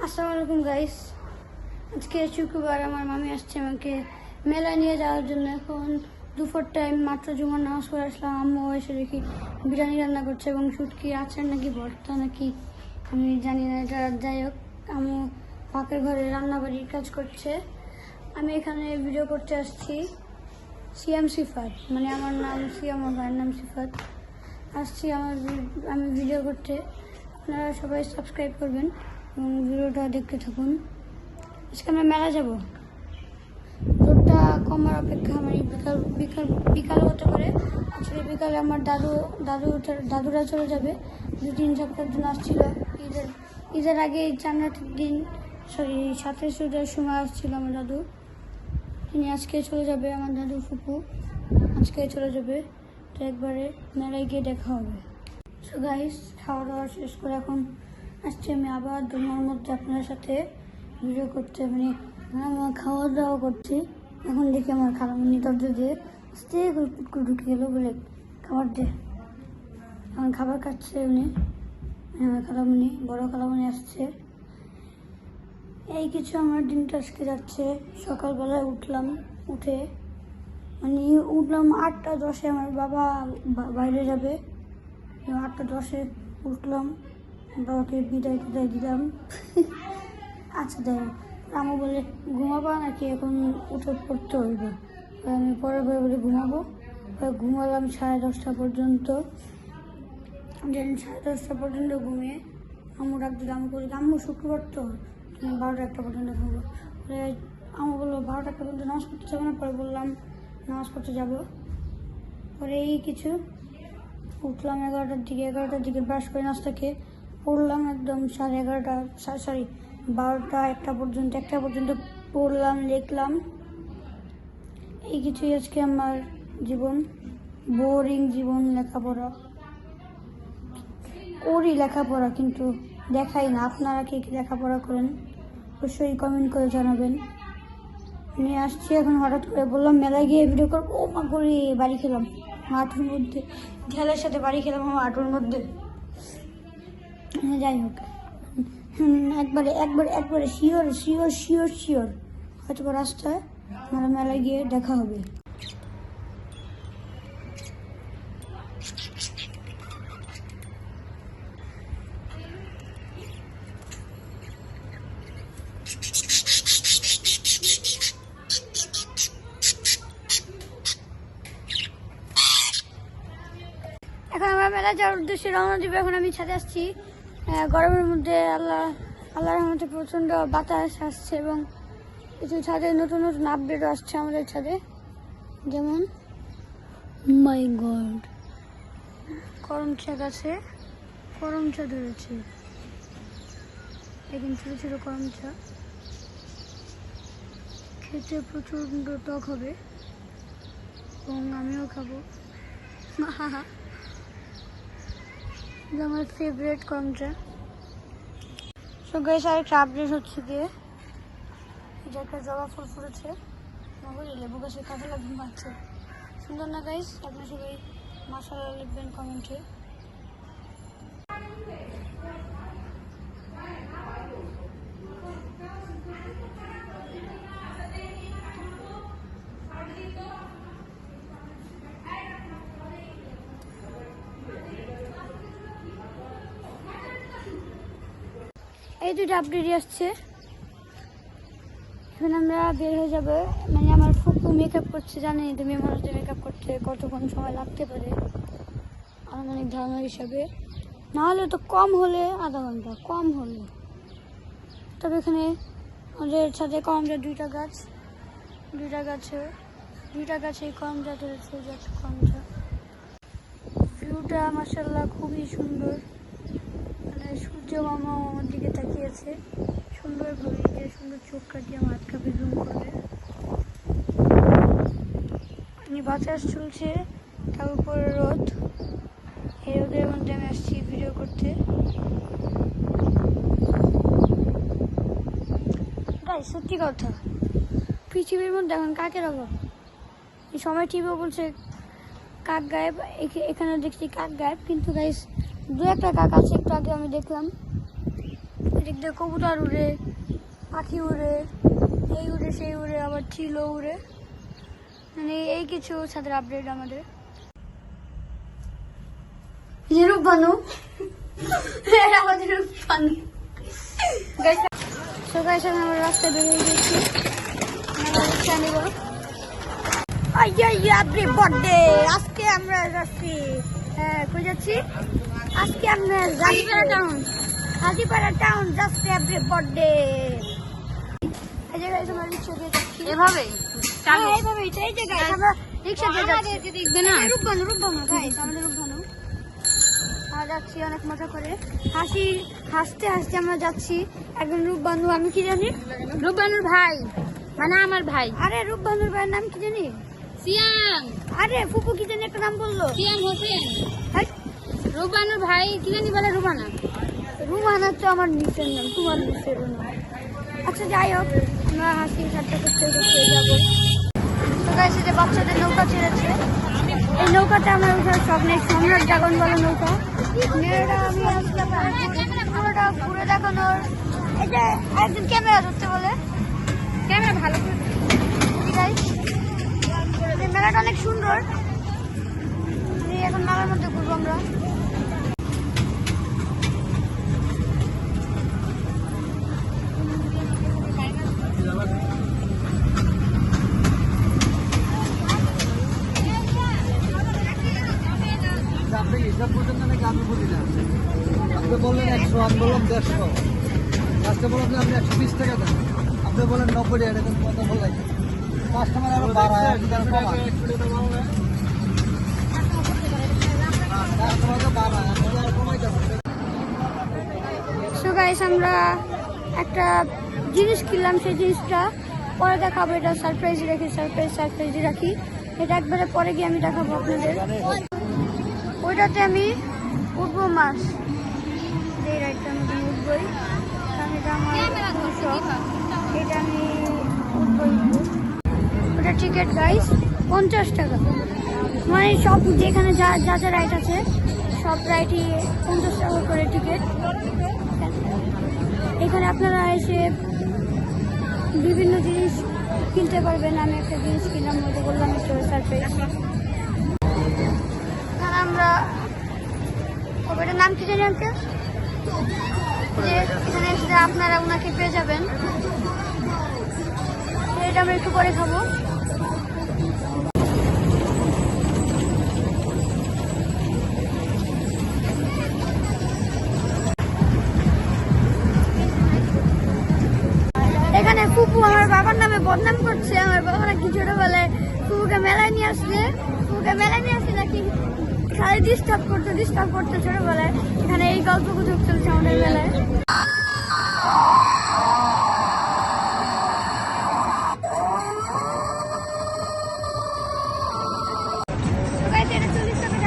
আসসালামু আলাইকুম গাইস। আজকে শুক্রবার, আমার মামি আসছে আমাকে মেলায় নিয়ে যাওয়ার জন্য। এখন দুপুর টাইম, মাত্র জুমার নামাজ পড়ে আসলাম। আম্মু এসে দেখি বিরিয়ানি রান্না করছে এবং শুটকি আচার নাকি ভর্তা নাকি আমি জানি না। এটা যাই হোক, আম্মু পাকের ঘরে রান্নাবাড়ির কাজ করছে। আমি এখানে ভিডিও করতে আসছি। সিয়াম সিফাত, মানে আমার নাম সিয়াম, আমার ভাইয়ের নাম সিফাত। আসছি আমি ভিডিও করতে। আপনারা সবাই সাবস্ক্রাইব করবেন এবং ভিডিওটা দেখতে থাকুন। আজকে আমরা মেলা যাব। রোদটা কমার অপেক্ষা, মানে বিকাল হতে পারে। আজকে বিকালে আমার দাদুরা চলে যাবে। 2-3 সপ্তাহের জন্য আসছিল। ঈদের আগে জান্নাতের দিন, 27 রোজার সময় আসছিল আমার দাদু। তিনি আজকে চলে যাবে, আমার দাদু ফুপু আজকে চলে যাবে। তো একবারে মেলায় গিয়ে দেখা হবে। সো গাইস, খাওয়া দাওয়া শেষ করে এখন আসছি আমি আবার দুনিয়ার মধ্যে আপনার সাথে ভিডিও করতে। মানে আমার খাওয়া দাওয়া করছি। এখন দেখি আমার খালামুনি দরজা দিয়ে আস্তে করে ঢুকে গেলো বলে খাবার দিয়ে এখন খাবার খাচ্ছে উনি। আমার খালামুনি, বড় খালামুনি আসছে। এই কিছু আমার দিনটা আজকে যাচ্ছে। সকালবেলায় উঠলাম, উঠে 8টা 10-এ আমার বাবা বাইরে যাবে। 8টা 10-এ উঠলাম, বাবাকে বিদায় দিলাম। আচ্ছা দেখ, আমু বলে ঘুমাবা নাকি এখন উঠে পড়তে হইবে। আমি পরে বলে ঘুমাবো। ঘুমালাম 10:30 পর্যন্ত। 10:30 পর্যন্ত ঘুমিয়ে আমু ডাক দিল। আমু বলি আম্মু শুক্রবার তো, তুমি 12টা-1টা পর্যন্ত ঘুমবো। আমু বললো 12টা পর্যন্ত নামাজ পড়তে যাবো না? পরে বললাম নামাজ পড়তে যাবো। পরে এই কিছু উঠলাম 11টার দিকে ব্রাশ করে নাস্তা খেয়ে পড়লাম একদম 12টা-1টা পর্যন্ত পড়লাম, লিখলাম। এই কিছুই আজকে আমার জীবন, বোরিং জীবন। লেখাপড়া করি, লেখাপড়া কিন্তু দেখাই না। আপনারা কি লেখাপড়া করেন অবশ্যই কমেন্ট করে জানাবেন। নিয়ে আসছি এখন, হঠাৎ করে বললাম মেলায় গিয়ে ভিডিও করবো। ও মা করে বাড়ি খেলাম হাঁটুর মধ্যে, ঢেলের সাথে বাড়ি খেলাম আমার হাঁটুর মধ্যে। যাই হোক, একবারে শিওর হয়তো রাস্তায় মেলায় গিয়ে দেখা হবে। এখন আমরা মেলা যাওয়ার উদ্দেশ্যে রওনা দিব। এখন আমি ছাদে আসছি। গরমের মধ্যে আল্লাহর রহমতে প্রচণ্ড বাতাস আসছে এবং কিছু ছাদে নতুন আপডেটও আসছে আমাদের ছাদে। যেমন মাই গড, করমচা গাছে করমচা ধরেছে। একদিন ছোটো ছোটো করমচা, খেতে প্রচণ্ড টক হবে এবং আমিও খাবো। আমার ফেভারিট করমচা। সো গাইস, আরেকটা আপডেট হচ্ছে গিয়ে এটা একটা জবা ফুল ফুটেছে। লেবু গাছের কাজে লাগবে মাছে। সুন্দর না গাইস? আপনারা সবাই মাশাআল্লাহ লিখবেন কমেন্টে। এই দুটো আপডেটই আসছে। এখন আমরা বের হয়ে যাবো। মানে আমার ফুপু মেকআপ করছে। জানি তো মেয়ে মানুষদের মেকআপ করতে কতক্ষণ সময় লাগতে পারে আনুমানিক ধারণা হিসাবে, না হলে তো কম হলে আধা ঘন্টা, কম হলে। তবে এখানে আমাদের ছাদে করমচা দুইটা গাছে করমচা ধরেছে। করমচা ভিউটা মাশাআল্লাহ খুবই সুন্দর। মানে সূর্য মামা আমার দিকে তাকিয়েছে সুন্দর ভাবে, সুন্দর চোখ কাটিয়ে আমার হাত কাপে জুম করে। বাতাস চলছে, তার উপরে রোদ। এই রোদের মধ্যে আমি আসছি ভিডিও করতে। তাই সত্যি কথা, পৃথিবীর মধ্যে এখন কাকের অভাব। এই সময় টিভিও বলছে কাক গায়েব, এখানে দেখছি কাক গায়েব, কিন্তু গাইস 2-1টা কাক আছে। একটু আগে আমি দেখলাম এদিক দিয়ে কবুতর উড়ে, পাখি উড়ে, এই উড়ে সেই উড়ে, আবার চিলো উড়ে, মানে এই কিছু ছাদের আপডেট আমাদের। রূপবানু, আমাদের রূপবানু। সকাল সকাল আমরা রাস্তায় বেরিয়ে গেছি, রিক্সা নিব। বার্থডে আজকে আমরা যাচ্ছি, হ্যাঁ কই যাচ্ছি আজকে? আমরা হাজিপাড়া টাউন যাচ্ছি এভরি বার্থডে। এই জায়গায় আমরা রিক্সা দিয়ে যাচ্ছি, এভাবে এইভাবে এই জায়গায় আমরা রিক্সা দিয়ে যাচ্ছি। দেখবে না রূপবানু, গাইস আমাদের রূপবানু। আর যাচ্ছি অনেক মজা করে, হাসতে হাসতে আমরা যাচ্ছি। একজন রূপবানু, আমি কি জানি রূপবানুর ভাই, মানে আমার ভাই। আরে রূপবানুর ভাইয়ের নাম কি জানি? সিয়াম। আরে ফুপু কি জানি একটা নাম বললো, সিয়াম হোসেন। রূপবানুর ভাই কি জানি বলে, রুমানা তো আমার নিচের নাম, তোমার নিচের নাম। আচ্ছা যাই হোক, আমরা হাসি ঠাট্টা করতে করতে যাবো। তো গাইস যে বাচ্চাদের নৌকা ছেড়েছে, এই নৌকাটা আমার ওঠার স্বপ্নের সম্রাট ড্রাগন বলে নৌকা। মেয়েরা আমি পুরোটা ঘুরে দেখানোর, এই যে একদিন ক্যামেরা ধরতে বলে, ক্যামেরা ভালো করে মেলাটা অনেক সুন্দর। এখন মেলার মধ্যে ঘুরবো আমরা। আপনি বললেন 100, আমি বললাম 150, লাস্টে বললাম আপনি 120 টাকা দেন, আপনি বললেন 90 টাকা, এরকম কথা বললেন। কাস্টমার আরো বাড়ায়, সো গাইস আমরা একটা জিনিস কিনলাম, সেই জিনিসটা পরে দেখাবো। এটা সারপ্রাইজ রাখি, এটা একবারে পরে গিয়ে আমি দেখাবো আপনাদের। ওইটাতে আমি উঠবো মাছ, এই রাইডটা আমি উঠবই, কারণ এটা আমার শখ, এটা আমি উঠবই। ওটা টিকিট গাইস 50 টাকা, মানে সব যেখানে যা যা রাইড আছে সব রাইডই 50 টাকা করে টিকিট। এখানে আপনারা এসে বিভিন্ন জিনিস কিনতে পারবেন। আমি একটা জিনিস কিনলাম, ওটা বললাম একটু সারপ্রাইজ। আমরা ওটার নাম কি জানি আঙ্কেল, যে এখানে এসে আপনারা ওনাকে পেয়ে যাবেন। এটা আমরা একটু পরে খাবো। এখানে ফুপু আমার বাবার নামে বদনাম করছে। আমার বাবা নাকি ছোটবেলায় ফুপুকে মেলায় নিয়ে আসলে নাকি খালি ডিস্টার্ব করতো ছোটবেলায়। এখানে এই গল্প গুজব চলছে আমাদের মেলায়।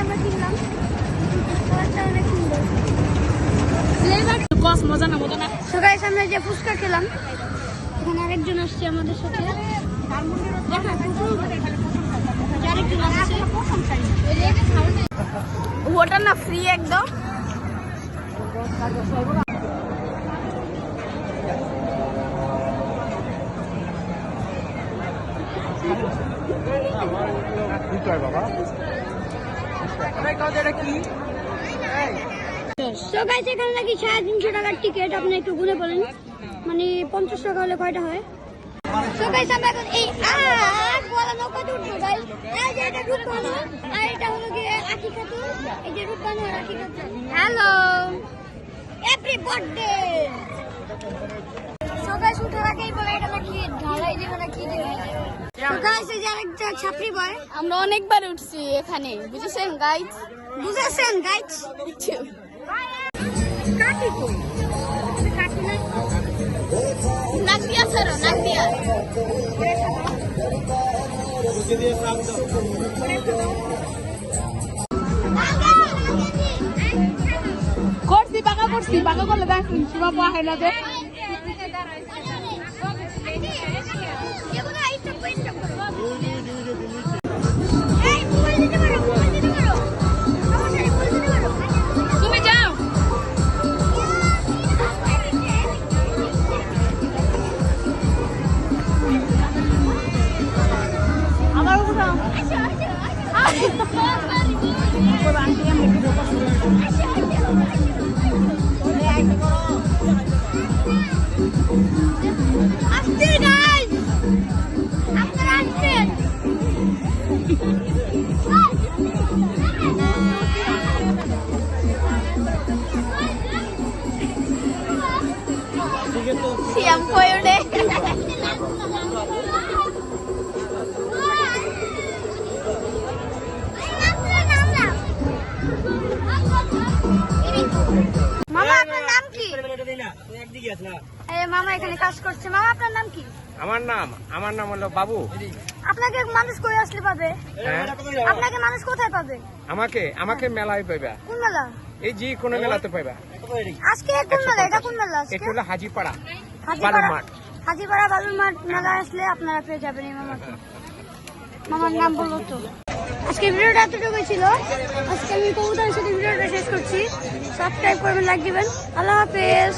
আমরা কিনলাম, অনেক সুন্দর। So guys, আমরা যে ফুচকা খেলাম, এখানে আরেকজন আসছে আমাদের সাথে। ওটা না ফ্রি একদম। So guys, এখানে নাকি 350 টাকার টিকিট। আপনি একটু গুনে বলেন, মানে 50 টাকা হলে কয়টা হয়? So guys, আমরা এখন এই বলা নৌকাতে উঠবো গাইস। এই যে এটা রূপবানু, আর এটা হলো গিয়ে আকি খাতুন। এই যে রূপবানু আর আকি Khatun. Hello every birthday. So guys, উঠার আগেই বলে এটা নাকি ঢালাই দিবে না কি দিবে। So guys, এই যে আরেকটা ছাপরি বয়। আমরা অনেকবার উঠছি এখানে, বুঝেছেন গাইস? কাটি কই? কাটি না, নাক দিয়া ছাড়ো, নাক দিয়া। করছি বাঁকা করলে দেখ সীমা পাওয়া হয় না। দেখ তুমি যাও। সিয়াম কয়রে মামা আপনার নাম কি? মামা এখানে কাজ করছে। মামা আপনার নাম কি? আমার নাম হলো বাবু। আপনাকে মানুষ কই আসলে পাবে? হ্যাঁ? আপনাকে মানুষ কোথায় পাবে? আমাকে মেলায় পাইবা, কোন মেলা? এই যে কোনো মেলাতে পাইবা। আজকে কোন মেলা? এটা কোন মেলা আজকে? এটা হলো হাজিপাড়া হাজিপাড়া বালুর মাঠ। হাজিপাড়া বালুর মাঠ মেলা আসলে আপনারা পেয়ে যাবেন এই মামাকে। মামার নাম বললো তো। আজকে ভিডিওটা এতটুকুই ছিল। আজকে আমি কবুতরের সাথে ভিডিওটা শেষ করছি। সাবস্ক্রাইব করবেন, লাইক দিবেন। আল্লাহ হাফেজ।